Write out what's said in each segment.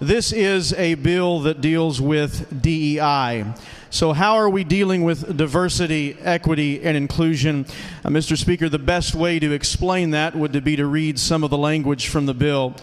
This is a bill that deals with DEI. So how are we dealing with diversity, equity, and inclusion? Mr. Speaker, the best way to explain that would be to read some of the language from the bill.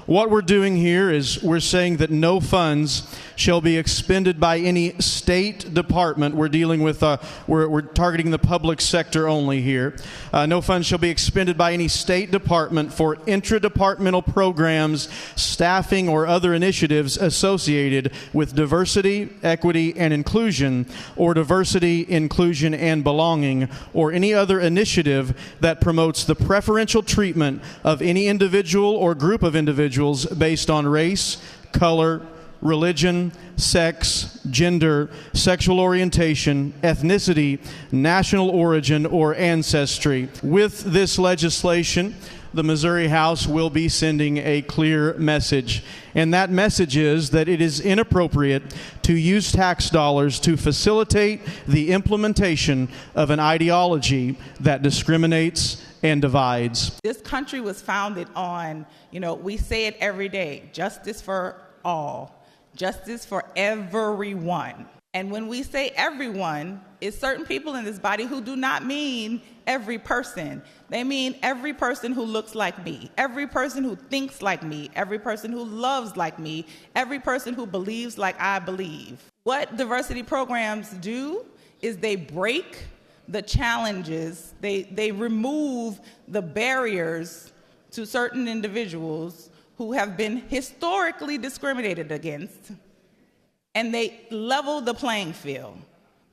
What we're doing here is we're saying that no funds shall be expended by any state department. We're dealing with, we're targeting the public sector only here. No funds shall be expended by any state department for intradepartmental programs, staffing, or other initiatives associated with diversity, equity, and inclusion, or diversity, inclusion, and belonging, or any other initiative that promotes the preferential treatment of any individual or group of individuals based on race, color, religion, sex, gender, sexual orientation, ethnicity, national origin, or ancestry. With this legislation, the Missouri House will be sending a clear message. And that message is that it is inappropriate to use tax dollars to facilitate the implementation of an ideology that discriminates and divides. This country was founded on, we say it every day, justice for all, justice for everyone. And when we say everyone, it's certain people in this body who do not mean every person. They mean every person who looks like me, every person who thinks like me, every person who loves like me, every person who believes like I believe. What diversity programs do is they break the challenges, they remove the barriers to certain individuals who have been historically discriminated against, and they level the playing field.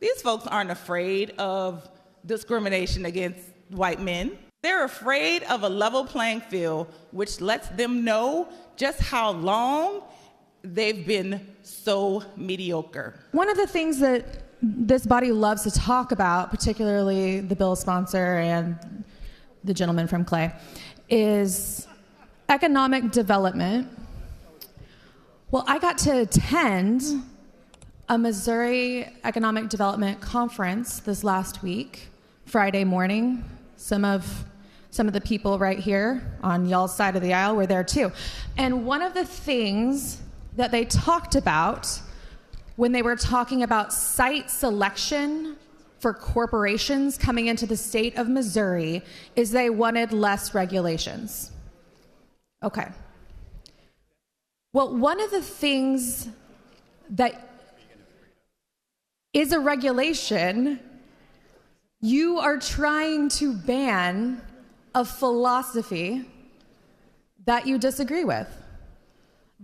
These folks aren't afraid of discrimination against white men. They're afraid of a level playing field, which lets them know just how long they've been so mediocre. One of the things that this body loves to talk about, particularly the bill sponsor and the gentleman from Clay, is economic development. Well, I got to attend a Missouri Economic Development Conference this last week, Friday morning. Some of the people right here on y'all's side of the aisle were there too. And one of the things that they talked about when they were talking about site selection for corporations coming into the state of Missouri is they wanted less regulations. Okay. Well, one of the things that is a regulation, you are trying to ban a philosophy that you disagree with,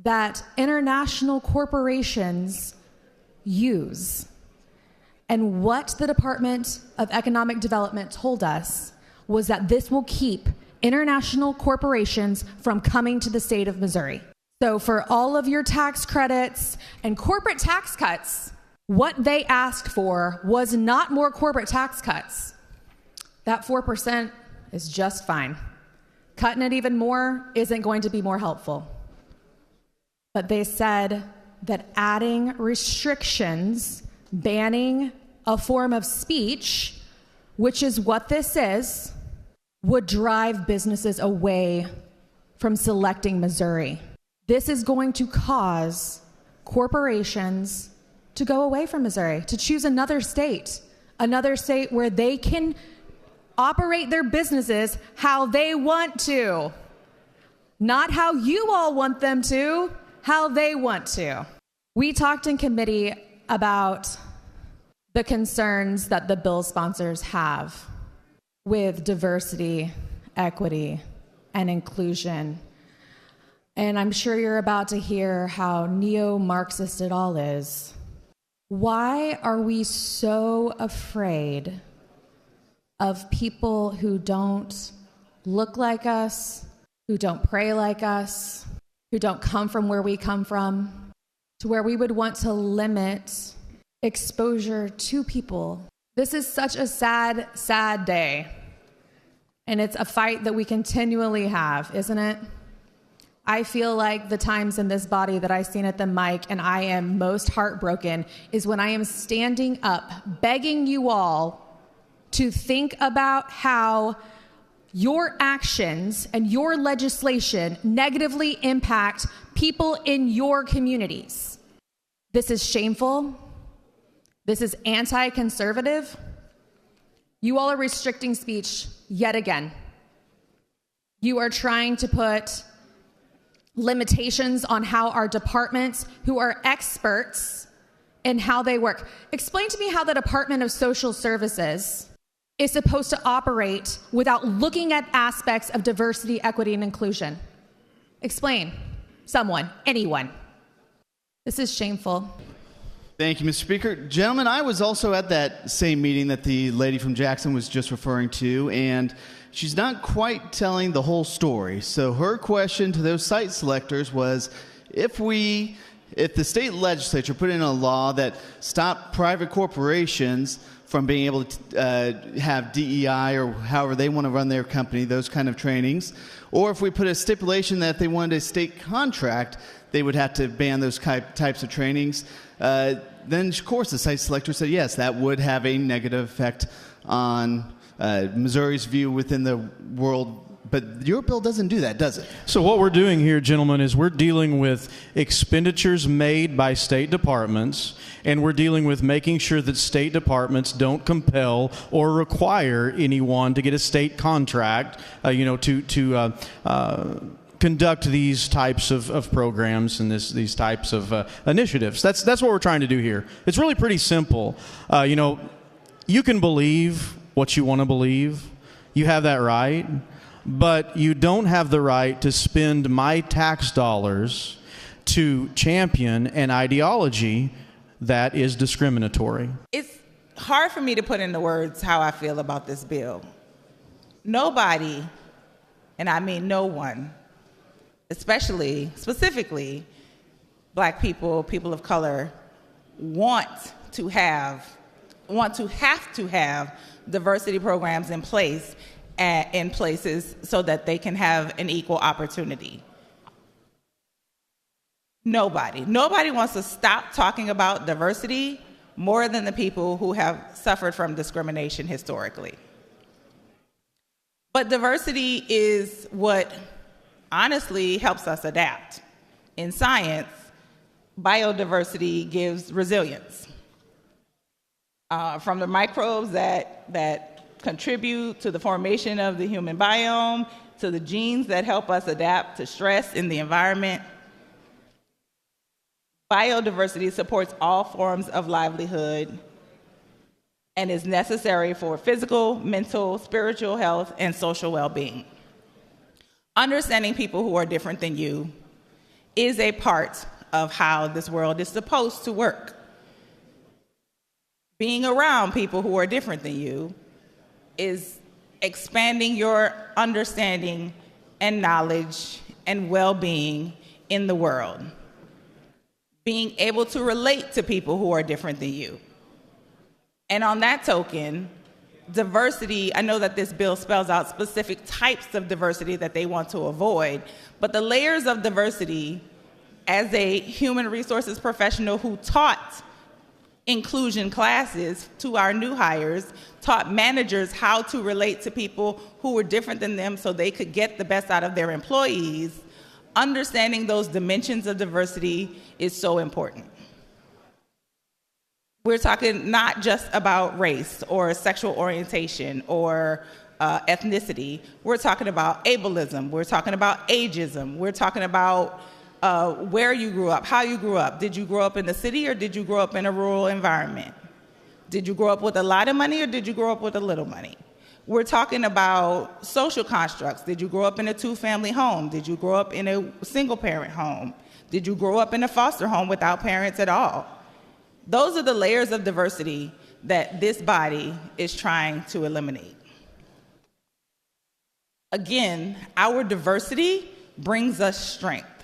that international corporations use. And what the Department of Economic Development told us was that this will keep international corporations from coming to the state of Missouri. So for all of your tax credits and corporate tax cuts, what they asked for was not more corporate tax cuts. That 4% is just fine. Cutting it even more isn't going to be more helpful. But they said that adding restrictions, banning a form of speech, which is what this is, would drive businesses away from selecting Missouri. This is going to cause corporations to go away from Missouri, to choose another state where they can operate their businesses how they want to. Not how you all want them to, how they want to. We talked in committee about the concerns that the bill sponsors have with diversity, equity, and inclusion. And I'm sure you're about to hear how neo-Marxist it all is. Why are we so afraid of people who don't look like us, who don't pray like us, who don't come from where we come from, to where we would want to limit exposure to people? This is such a sad, sad day. And it's a fight that we continually have, isn't it? I feel like the times in this body that I've seen at the mic and I am most heartbroken is when I am standing up, begging you all to think about how your actions and your legislation negatively impact people in your communities. This is shameful. This is anti-conservative. You all are restricting speech yet again. You are trying to put limitations on how our departments, who are experts in how they work. Explain to me how the Department of Social Services is supposed to operate without looking at aspects of diversity, equity, and inclusion. Explain. Someone, anyone. This is shameful. Thank you, Mr. Speaker. Gentlemen, I was also at that same meeting that the lady from Jackson was just referring to, and she's not quite telling the whole story. So her question to those site selectors was, if the state legislature put in a law that stopped private corporations from being able to have DEI or however they want to run their company, those kind of trainings, or if we put a stipulation that if they wanted a state contract, they would have to ban those types of trainings, then of course the site selector said yes, that would have a negative effect on Missouri's view within the world. But your bill doesn't do that, does it? So what we're doing here, gentlemen, is we're dealing with expenditures made by state departments, and we're dealing with making sure that state departments don't compel or require anyone to get a state contract, to conduct these types of programs and these types of initiatives. That's what we're trying to do here. It's really pretty simple. You can believe what you want to believe. You have that right. But you don't have the right to spend my tax dollars to champion an ideology that is discriminatory. It's hard for me to put into words how I feel about this bill. Nobody, and I mean no one, specifically Black people, people of color, want to have diversity programs in place in places so that they can have an equal opportunity. Nobody wants to stop talking about diversity more than the people who have suffered from discrimination historically. But diversity is what honestly helps us adapt. In science, biodiversity gives resilience. From the microbes that contribute to the formation of the human biome, to the genes that help us adapt to stress in the environment. Biodiversity supports all forms of livelihood and is necessary for physical, mental, spiritual health, and social well-being. Understanding people who are different than you is a part of how this world is supposed to work. Being around people who are different than you is expanding your understanding and knowledge and well-being in the world. Being able to relate to people who are different than you. And on that token, diversity, I know that this bill spells out specific types of diversity that they want to avoid, but the layers of diversity, as a human resources professional who taught inclusion classes to our new hires, taught managers how to relate to people who were different than them so they could get the best out of their employees, understanding those dimensions of diversity is so important. We're talking not just about race or sexual orientation or ethnicity. We're talking about ableism. We're talking about ageism. We're talking about where you grew up, how you grew up. Did you grow up in the city or did you grow up in a rural environment? Did you grow up with a lot of money or did you grow up with a little money? We're talking about social constructs. Did you grow up in a two-family home? Did you grow up in a single-parent home? Did you grow up in a foster home without parents at all? Those are the layers of diversity that this body is trying to eliminate. Again, our diversity brings us strength.